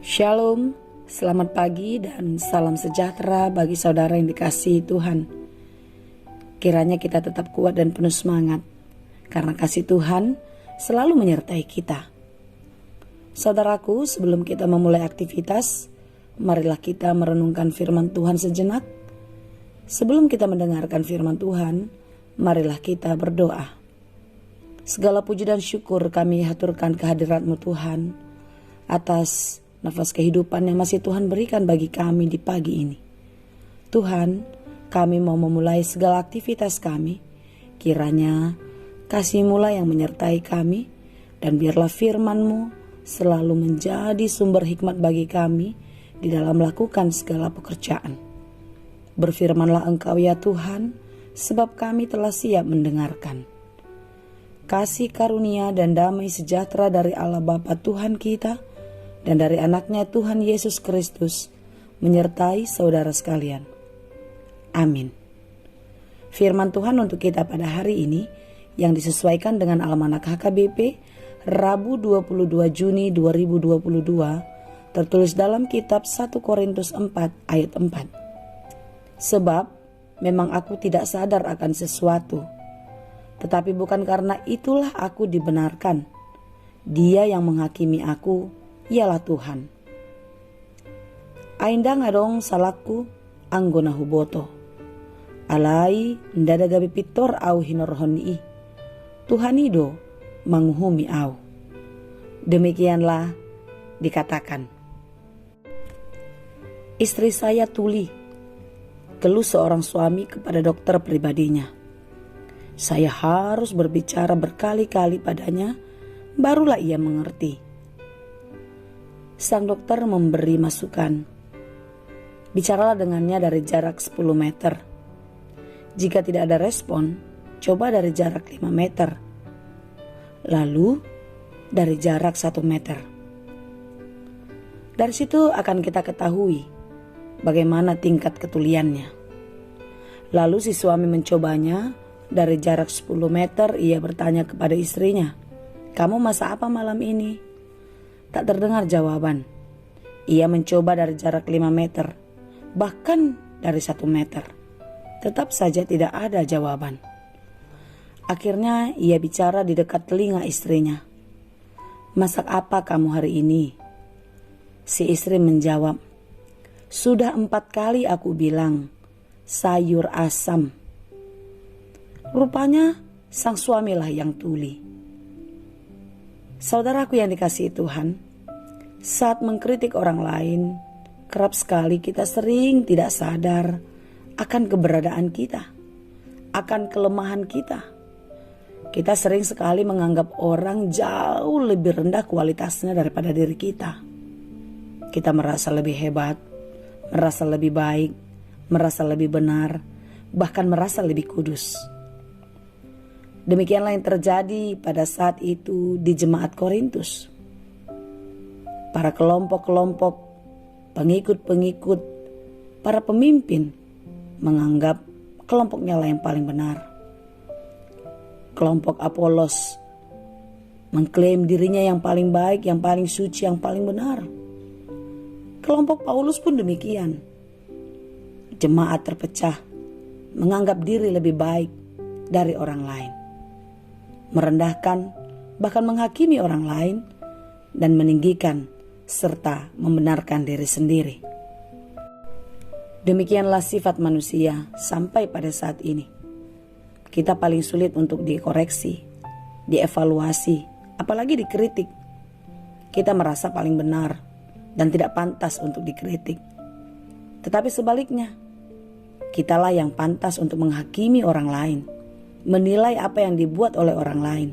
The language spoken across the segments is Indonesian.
Shalom, selamat pagi dan salam sejahtera bagi saudara yang dikasihi Tuhan. Kiranya kita tetap kuat dan penuh semangat, karena kasih Tuhan selalu menyertai kita. Saudaraku, sebelum kita memulai aktivitas, marilah kita merenungkan firman Tuhan sejenak. Sebelum kita mendengarkan firman Tuhan, marilah kita berdoa. Segala puji dan syukur kami haturkan kehadirat-Mu Tuhan, atas nafas kehidupan yang masih Tuhan berikan bagi kami di pagi ini. Tuhan, kami mau memulai segala aktivitas kami. Kiranya kasih-Mu lah yang menyertai kami, dan biarlah firman-Mu selalu menjadi sumber hikmat bagi kami di dalam melakukan segala pekerjaan. Berfirmanlah Engkau ya Tuhan, sebab kami telah siap mendengarkan. Kasih karunia dan damai sejahtera dari Allah Bapa Tuhan kita dan dari anaknya Tuhan Yesus Kristus menyertai saudara sekalian. Amin. Firman Tuhan untuk kita pada hari ini yang disesuaikan dengan Almanak HKBP Rabu 22 Juni 2022 tertulis dalam kitab 1 Korintus 4 ayat 4. Sebab memang aku tidak sadar akan sesuatu, tetapi bukan karena itulah aku dibenarkan. Dia yang menghakimi aku ialah Tuhan. Ainda ngadong salakku anggona huboto. Alai ndada gabi pitor au hinorhoni. Tuhanido manguhumi au. Demikianlah dikatakan. Istri saya tuli, keluh seorang suami kepada dokter pribadinya. Saya harus berbicara berkali-kali padanya, barulah ia mengerti. Sang dokter memberi masukan. Bicaralah dengannya dari jarak 10 meter. Jika tidak ada respon, coba dari jarak 5 meter. Lalu dari jarak 1 meter. Dari situ akan kita ketahui bagaimana tingkat ketuliannya. Lalu si suami mencobanya dari jarak 10 meter. Ia bertanya kepada istrinya, "Kamu masak apa malam ini?" Tak terdengar jawaban. Ia mencoba dari jarak 5 meter, bahkan dari 1 meter. Tetap saja tidak ada jawaban. Akhirnya ia bicara di dekat telinga istrinya. "Masak apa kamu hari ini?" Si istri menjawab, "Sudah 4 kali aku bilang, sayur asam." Rupanya sang suamilah yang tuli. Saudaraku yang dikasihi Tuhan, saat mengkritik orang lain, kerap sekali kita sering tidak sadar akan keberadaan kita, akan kelemahan kita. Kita sering sekali menganggap orang jauh lebih rendah kualitasnya daripada diri kita. Kita merasa lebih hebat, merasa lebih baik, merasa lebih benar, bahkan merasa lebih kudus. Demikianlah yang terjadi pada saat itu di jemaat Korintus. Para kelompok-kelompok, pengikut-pengikut, para pemimpin menganggap kelompoknya lah yang paling benar. Kelompok Apolos mengklaim dirinya yang paling baik, yang paling suci, yang paling benar. Kelompok Paulus pun demikian. Jemaat terpecah, menganggap diri lebih baik dari orang lain, merendahkan, bahkan menghakimi orang lain, dan meninggikan serta membenarkan diri sendiri. Demikianlah sifat manusia sampai pada saat ini. Kita paling sulit untuk dikoreksi, dievaluasi, apalagi dikritik. Kita merasa paling benar dan tidak pantas untuk dikritik. Tetapi sebaliknya, kitalah yang pantas untuk menghakimi orang lain, menilai apa yang dibuat oleh orang lain,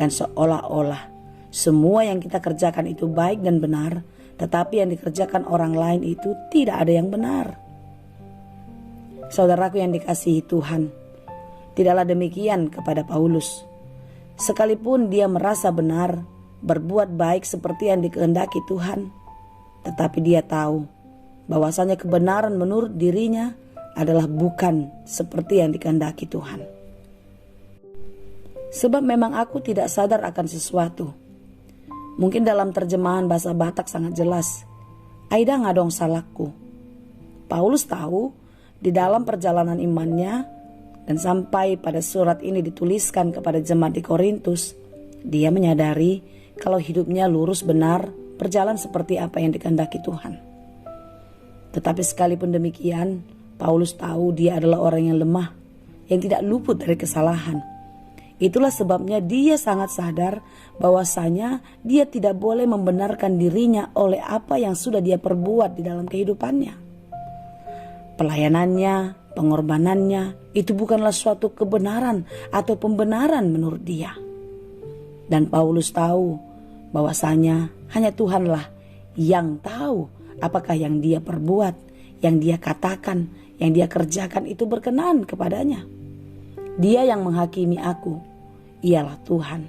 dan seolah-olah semua yang kita kerjakan itu baik dan benar, tetapi yang dikerjakan orang lain itu tidak ada yang benar. Saudaraku yang dikasihi Tuhan, tidaklah demikian kepada Paulus. Sekalipun dia merasa benar, berbuat baik seperti yang dikehendaki Tuhan, tetapi dia tahu bahwasanya kebenaran menurut dirinya adalah bukan seperti yang dikehendaki Tuhan. Sebab memang aku tidak sadar akan sesuatu, Mungkin dalam terjemahan bahasa Batak sangat jelas. Aida ngadong salahku. Paulus tahu di dalam perjalanan imannya dan sampai pada surat ini dituliskan kepada jemaat di Korintus, dia menyadari kalau hidupnya lurus benar, berjalan seperti apa yang dikehendaki Tuhan. Tetapi sekalipun demikian, Paulus tahu dia adalah orang yang lemah, yang tidak luput dari kesalahan. Itulah sebabnya dia sangat sadar bahwasanya dia tidak boleh membenarkan dirinya oleh apa yang sudah dia perbuat di dalam kehidupannya. Pelayanannya, pengorbanannya, itu bukanlah suatu kebenaran atau pembenaran menurut dia. Dan Paulus tahu bahwasanya hanya Tuhanlah yang tahu apakah yang dia perbuat, yang dia katakan, yang dia kerjakan itu berkenan kepadanya. Dia yang menghakimi aku, ialah Tuhan.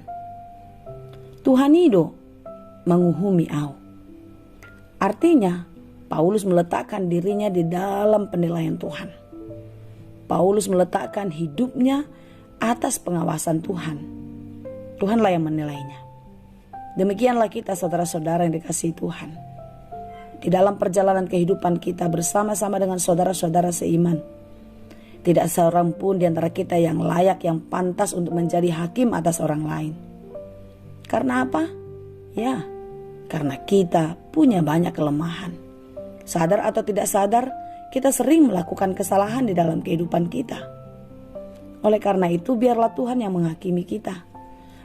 Tuhan itu menguhumi aku. Artinya, Paulus meletakkan dirinya di dalam penilaian Tuhan. Paulus meletakkan hidupnya atas pengawasan Tuhan. Tuhanlah yang menilainya. Demikianlah kita saudara-saudara yang dikasihi Tuhan. Di dalam perjalanan kehidupan kita bersama-sama dengan saudara-saudara seiman, tidak seorang pun di antara kita yang layak, yang pantas untuk menjadi hakim atas orang lain. Karena apa? Ya, karena kita punya banyak kelemahan. Sadar atau tidak sadar, kita sering melakukan kesalahan di dalam kehidupan kita. Oleh karena itu, biarlah Tuhan yang menghakimi kita.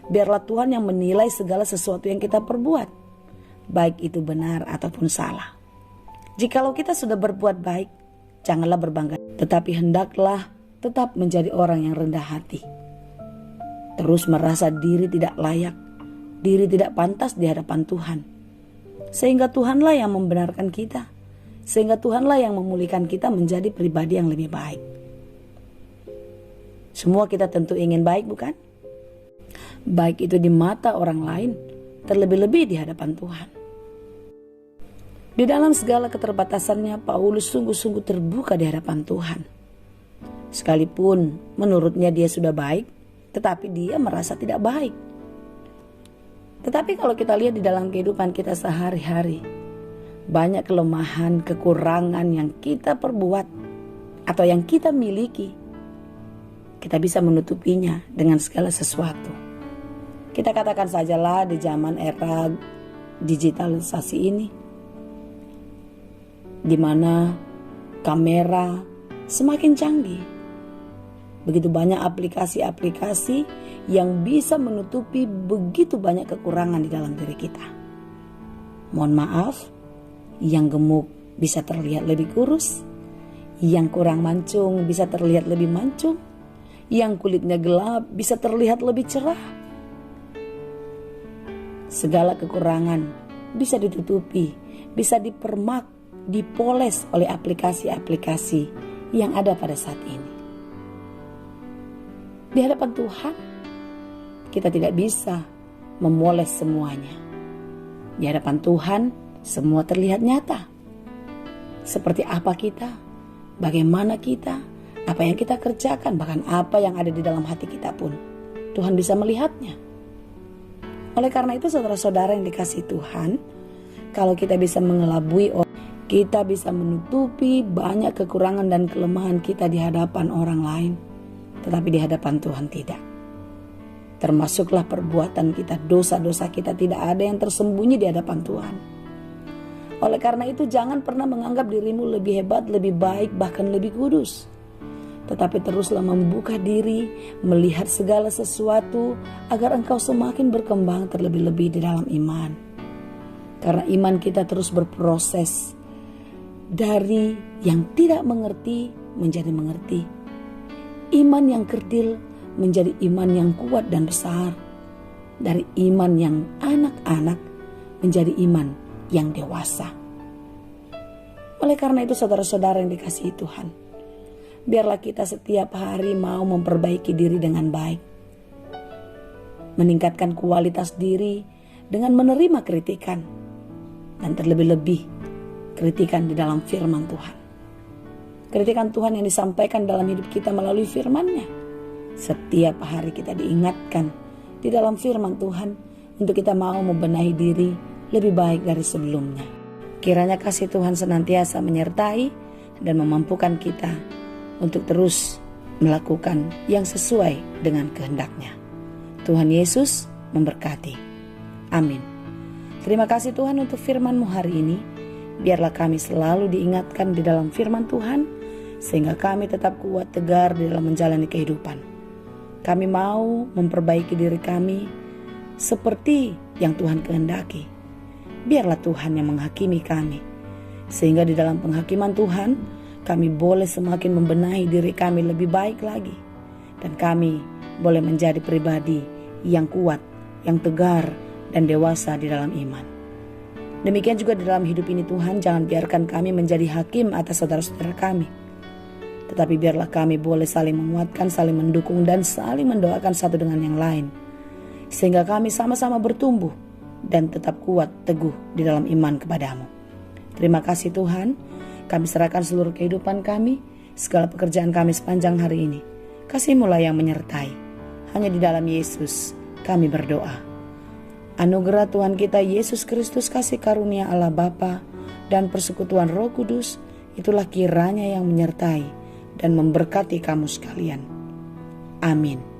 Biarlah Tuhan yang menilai segala sesuatu yang kita perbuat, baik itu benar ataupun salah. Jikalau kita sudah berbuat baik, janganlah berbangga, tetapi hendaklah tetap menjadi orang yang rendah hati. Terus merasa diri tidak layak, diri tidak pantas di hadapan Tuhan. Sehingga Tuhanlah yang membenarkan kita. Sehingga Tuhanlah yang memulihkan kita menjadi pribadi yang lebih baik. Semua kita tentu ingin baik, bukan? Baik itu di mata orang lain, terlebih-lebih di hadapan Tuhan. Di dalam segala keterbatasannya, Paulus sungguh-sungguh terbuka di hadapan Tuhan. Sekalipun menurutnya dia sudah baik, tetapi dia merasa tidak baik. Tetapi kalau kita lihat di dalam kehidupan kita sehari-hari, banyak kelemahan, kekurangan yang kita perbuat atau yang kita miliki, kita bisa menutupinya dengan segala sesuatu. Kita katakan sajalah di zaman era digitalisasi ini, di mana kamera semakin canggih. Begitu banyak aplikasi-aplikasi yang bisa menutupi begitu banyak kekurangan di dalam diri kita. Mohon maaf, yang gemuk bisa terlihat lebih kurus, yang kurang mancung bisa terlihat lebih mancung, yang kulitnya gelap bisa terlihat lebih cerah. Segala kekurangan bisa ditutupi, bisa dipermak, dipoles oleh aplikasi-aplikasi yang ada pada saat ini. Di hadapan Tuhan, kita tidak bisa memoles semuanya. Di hadapan Tuhan, semua terlihat nyata. Seperti apa kita, bagaimana kita, apa yang kita kerjakan, bahkan apa yang ada di dalam hati kita pun, Tuhan bisa melihatnya. Oleh karena itu, saudara-saudara yang dikasihi Tuhan, kalau kita bisa mengelabui, kita bisa menutupi banyak kekurangan dan kelemahan kita di hadapan orang lain, tetapi di hadapan Tuhan tidak. Termasuklah perbuatan kita, dosa-dosa kita tidak ada yang tersembunyi di hadapan Tuhan. Oleh karena itu, jangan pernah menganggap dirimu lebih hebat, lebih baik, bahkan lebih kudus. Tetapi teruslah membuka diri, melihat segala sesuatu agar engkau semakin berkembang terlebih-lebih di dalam iman. Karena iman kita terus berproses dari yang tidak mengerti menjadi mengerti. Iman yang kerdil menjadi iman yang kuat dan besar. Dari iman yang anak-anak menjadi iman yang dewasa. Oleh karena itu, saudara-saudara yang dikasihi Tuhan, biarlah kita setiap hari mau memperbaiki diri dengan baik. Meningkatkan kualitas diri dengan menerima kritikan. Dan terlebih-lebih kritikan di dalam firman Tuhan. Kritikan Tuhan yang disampaikan dalam hidup kita melalui firman-Nya. Setiap hari kita diingatkan di dalam firman Tuhan untuk kita mau membenahi diri lebih baik dari sebelumnya. Kiranya kasih Tuhan senantiasa menyertai dan memampukan kita untuk terus melakukan yang sesuai dengan kehendak-Nya. Tuhan Yesus memberkati. Amin. Terima kasih Tuhan untuk firman-Mu hari ini. Biarlah kami selalu diingatkan di dalam firman Tuhan, sehingga kami tetap kuat tegar di dalam menjalani kehidupan. Kami mau memperbaiki diri kami seperti yang Tuhan kehendaki. Biarlah Tuhan yang menghakimi kami, sehingga di dalam penghakiman Tuhan, kami boleh semakin membenahi diri kami lebih baik lagi. Dan kami boleh menjadi pribadi yang kuat, yang tegar, dan dewasa di dalam iman. Demikian juga di dalam hidup ini Tuhan, jangan biarkan kami menjadi hakim atas saudara-saudara kami. Tetapi biarlah kami boleh saling menguatkan, saling mendukung, dan saling mendoakan satu dengan yang lain. Sehingga kami sama-sama bertumbuh dan tetap kuat teguh di dalam iman kepadamu. Terima kasih Tuhan, kami serahkan seluruh kehidupan kami, segala pekerjaan kami sepanjang hari ini. Kasih-Mu lah yang menyertai. Hanya di dalam Yesus kami berdoa. Anugerah Tuhan kita Yesus Kristus, kasih karunia Allah Bapa, dan persekutuan Roh Kudus, itulah kiranya yang menyertai dan memberkati kamu sekalian. Amin.